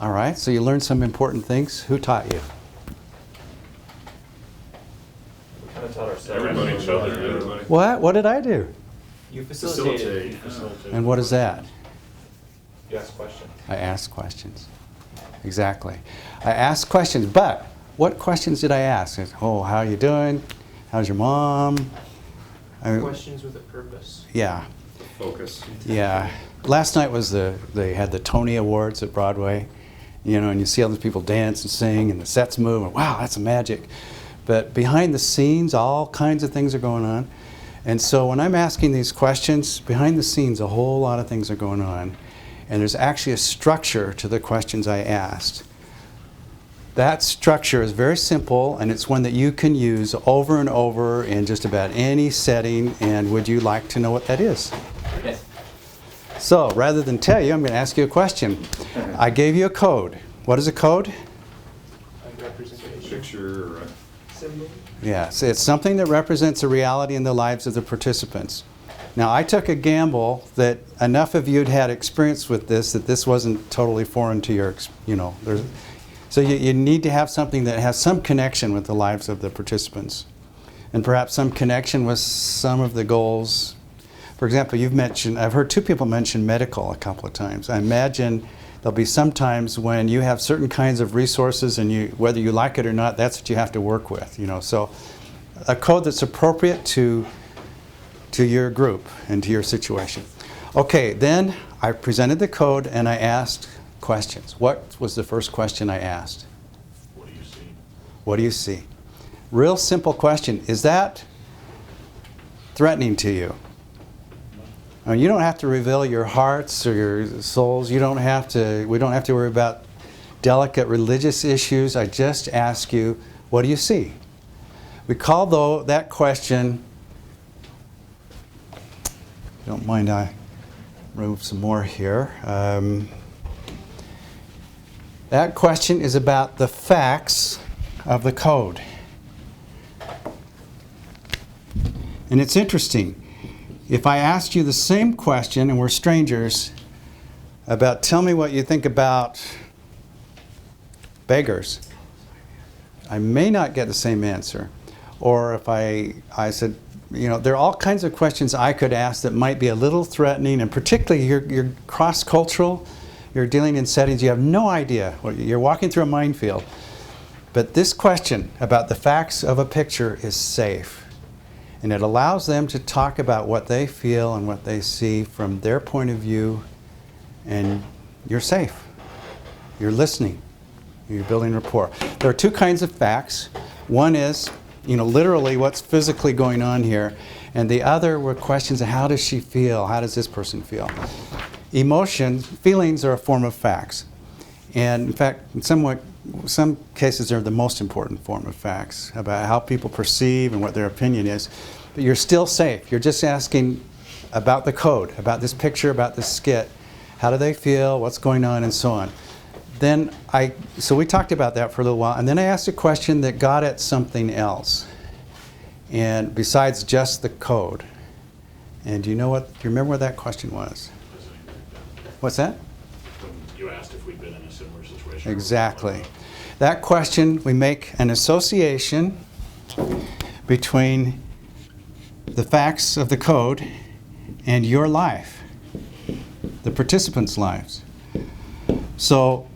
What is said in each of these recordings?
All right, so you learned some important things. Who taught you? We kind of taught ourselves. Everybody, each other, everybody. What did I do? You facilitated. And what is that? You asked questions. I asked questions. Exactly. I asked questions, but what questions did I ask? Oh, how are you doing? How's your mom? Questions with a purpose. Yeah. Focus. Yeah. Last night was they had the Tony Awards at Broadway, you know, and you see all these people dance and sing and the sets move and wow, that's magic. But behind the scenes, all kinds of things are going on. And so when I'm asking these questions, behind the scenes, a whole lot of things are going on. And there's actually a structure to the questions I asked. That structure is very simple, and it's one that you can use over and over in just about any setting. And would you like to know what that is? Yes. So rather than tell you, I'm going to ask you a question. I gave you a code. What is a code? A representation. Picture. Symbol. Yes, it's something that represents a reality in the lives of the participants. Now, I took a gamble that enough of you had had experience with this that this wasn't totally foreign to your, so you need to have something that has some connection with the lives of the participants, and perhaps some connection with some of the goals. For example, I've heard two people mention medical a couple of times. I imagine there'll be some times when you have certain kinds of resources, and whether you like it or not, that's what you have to work with. So a code that's appropriate to your group and to your situation. Okay, then I presented the code and I asked questions. What was the first question I asked? What do you see? What do you see? Real simple question. Is that threatening to you? You don't have to reveal your hearts or your souls. We don't have to worry about delicate religious issues. I just ask you, what do you see? We call, though, that question, if you don't mind, I remove some more here. That question is about the facts of the code. And it's interesting. If I asked you the same question, and we're strangers, about tell me what you think about beggars, I may not get the same answer. Or if I said, there are all kinds of questions I could ask that might be a little threatening, and particularly you're cross-cultural, you're dealing in settings you have no idea. You're walking through a minefield. But this question about the facts of a picture is safe. And it allows them to talk about what they feel and what they see from their point of view, and you're safe. You're listening. You're building rapport. There are two kinds of facts. One is, literally what's physically going on here, and the other were questions of how does she feel? How does this person feel? Feelings are a form of facts. And in fact, in some cases they're the most important form of facts about how people perceive and what their opinion is. But you're still safe. You're just asking about the code, about this picture, about this skit. How do they feel? What's going on? And so on. So we talked about that for a little while. And then I asked a question that got at something else. And besides just the code. And do you remember what that question was? What's that? You asked if we'd been in a similar situation. Exactly. That question, we make an association between the facts of the code and your life, the participants' lives. So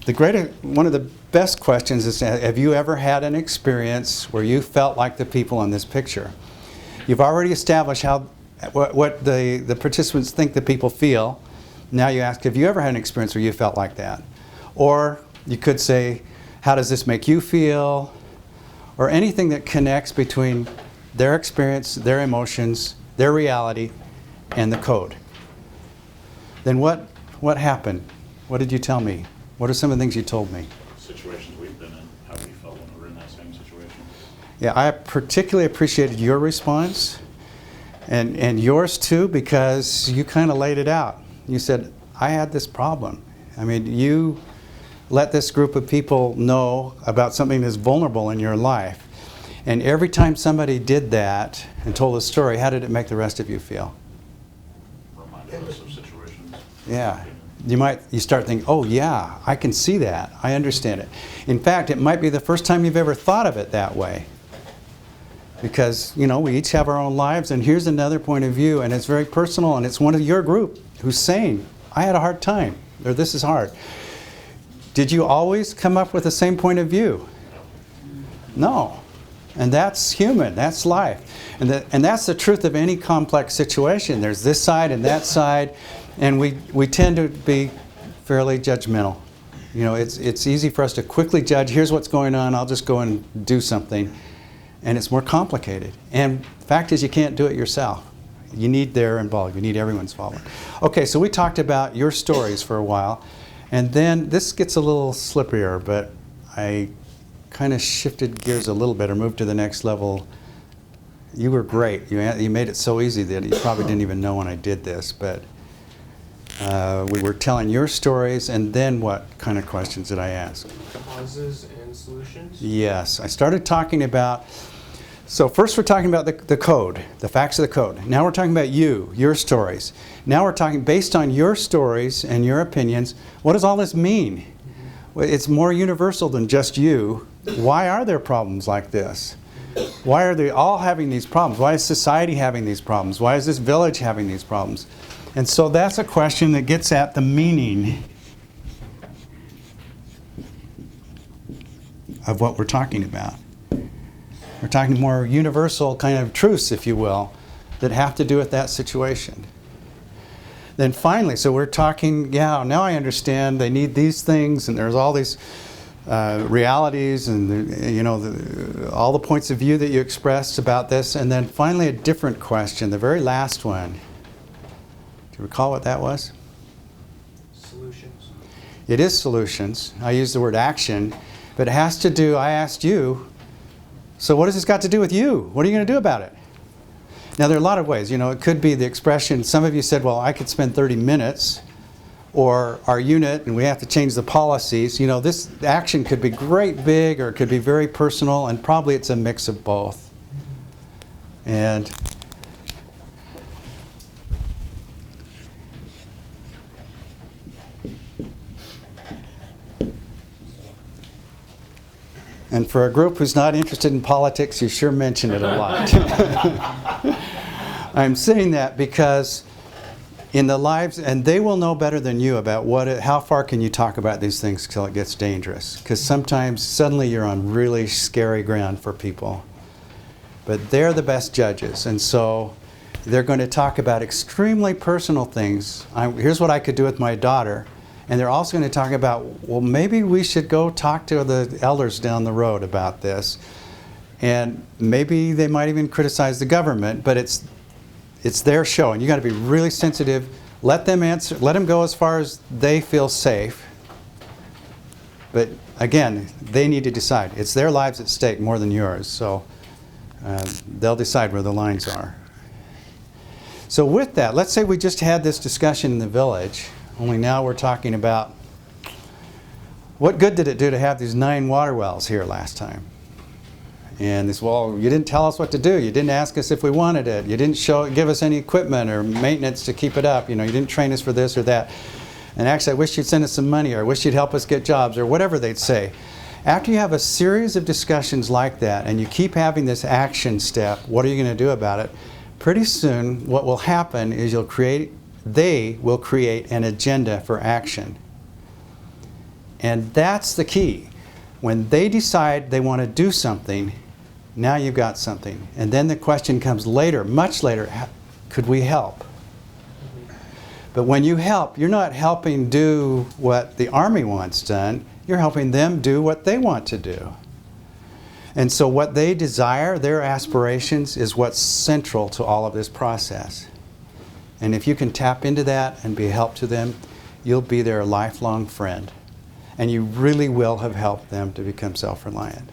one of the best questions is, have you ever had an experience where you felt like the people in this picture? You've already established what the participants think the people feel. Now you ask, have you ever had an experience where you felt like that? Or you could say, how does this make you feel? Or anything that connects between their experience, their emotions, their reality, and the code. Then what happened? What did you tell me? What are some of the things you told me? Situations we've been in, how we felt when we were in that same situation. Yeah, I particularly appreciated your response, and yours too, because you kind of laid it out. You said, I had this problem. You let this group of people know about something that's vulnerable in your life. And every time somebody did that and told a story, how did it make the rest of you feel? Reminded us of situations. Yeah. you start thinking, oh yeah, I can see that, I understand it. In fact, it might be the first time you've ever thought of it that way. Because, you know, we each have our own lives, and here's another point of view, and it's very personal, and it's one of your group who's saying, I had a hard time, or this is hard. Did you always come up with the same point of view? No. And that's human, that's life. And that's the truth of any complex situation. There's this side and that side, and we tend to be fairly judgmental. You know, it's easy for us to quickly judge, here's what's going on, I'll just go and do something. And it's more complicated. And the fact is, you can't do it yourself. You need their involvement, you need everyone's involvement. Okay, so we talked about your stories for a while, and then this gets a little slipperier, but I kind of shifted gears a little bit or moved to the next level. You were great. You made it so easy that you probably didn't even know when I did this, but we were telling your stories, and then what kind of questions did I ask? Causes and solutions? Yes, I started talking about, so first we're talking about the code, the facts of the code. Now we're talking about you, your stories. Now we're talking based on your stories and your opinions, what does all this mean? Well, it's more universal than just you. Why are there problems like this? Why are they all having these problems? Why is society having these problems? Why is this village having these problems? And so that's a question that gets at the meaning of what we're talking about. We're talking more universal kind of truths, if you will, that have to do with that situation. Then finally, so we're talking, yeah, now I understand they need these things, and there's all these realities, and you know, all the points of view that you expressed about this. And then finally, a different question, the very last one. Do you recall what that was? Solutions. It is solutions. I use the word action, but it has to do, I asked you, so what has this got to do with you? What are you going to do about it? Now, there are a lot of ways. You know, it could be the expression, some of you said, well, I could spend 30 minutes, or our unit, and we have to change the policies. You know, this action could be great big, or it could be very personal, and probably it's a mix of both. And for a group who's not interested in politics, you sure mention it a lot. I'm saying that because in the lives, and they will know better than you about how far can you talk about these things till it gets dangerous. Because sometimes suddenly you're on really scary ground for people. But they're the best judges, and so they're going to talk about extremely personal things. Here's what I could do with my daughter. And they're also going to talk about, well, maybe we should go talk to the elders down the road about this. And maybe they might even criticize the government, but it's their show, and you got to be really sensitive. Let them answer, let them go as far as they feel safe. But again, they need to decide. It's their lives at stake more than yours, so they'll decide where the lines are. So with that, let's say we just had this discussion in the village. Only now we're talking about what good did it do to have these 9 water wells here last time? And this, well, you didn't tell us what to do. You didn't ask us if we wanted it. You didn't give us any equipment or maintenance to keep it up. You know, you didn't train us for this or that. And actually, I wish you'd send us some money, or I wish you'd help us get jobs, or whatever they'd say. After you have a series of discussions like that, and you keep having this action step, what are you going to do about it? Pretty soon, what will happen is they will create an agenda for action. And that's the key. When they decide they want to do something, now you've got something. And then the question comes later, much later, could we help? But when you help, you're not helping do what the Army wants done, you're helping them do what they want to do. And so what they desire, their aspirations, is what's central to all of this process. And if you can tap into that and be a help to them, you'll be their lifelong friend. And you really will have helped them to become self-reliant.